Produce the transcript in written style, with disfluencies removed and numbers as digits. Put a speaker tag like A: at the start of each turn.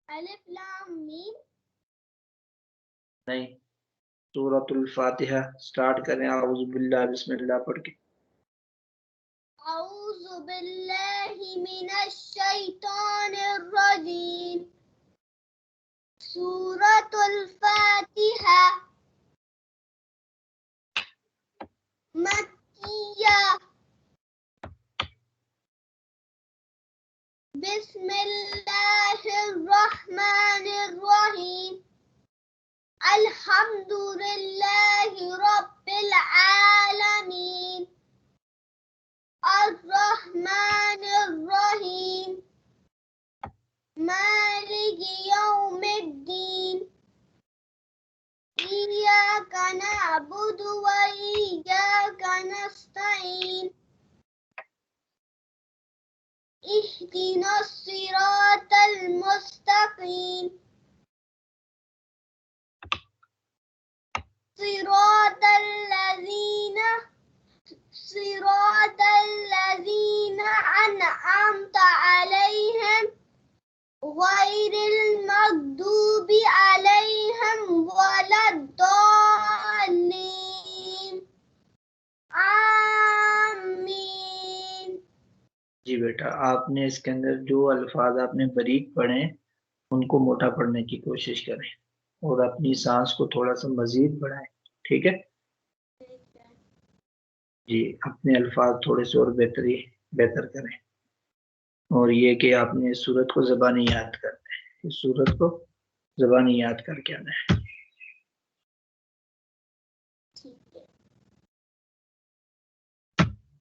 A: अलिफ लाम मीम।
B: नहीं, सूरतुल फातिहा स्टार्ट करें औज़ु बिल्लाह बिस्मिल्लाह पढ़ के।
A: औज़ु बिल्लाहि मिनश शैतानिर रजीम। सूरतुल फातिहा मक्किया। बिस्मिल्लाहिर रहमानिर रहीम। अल्हम्दुलिल्लाहि रब्बिल आलमीन। अर्रहमानिर रहीम। मालिकि यौमिद्दीन। इय्याका नअबुदु व इय्याका नस्तईन। इहदिनस सिरातल मुस्तकीम। सिरातल लज़ीना अनअमता अलैहिम गैरिल मग़दूबि अलैहिम वलद्दाल्लीन। आमीन।
B: जी बेटा, आपने इसके अंदर जो अल्फाज आपने बारीक पढ़े उनको मोटा पढ़ने की कोशिश करें और अपनी सांस को थोड़ा सा मजीद बढ़ाएं। ठीक है जी, अपने अल्फाज थोड़े से और बेहतर करें। और ये कि आपने सूरत को ज़बानी याद करना है, इस सूरत को ज़बानी याद करके आना है।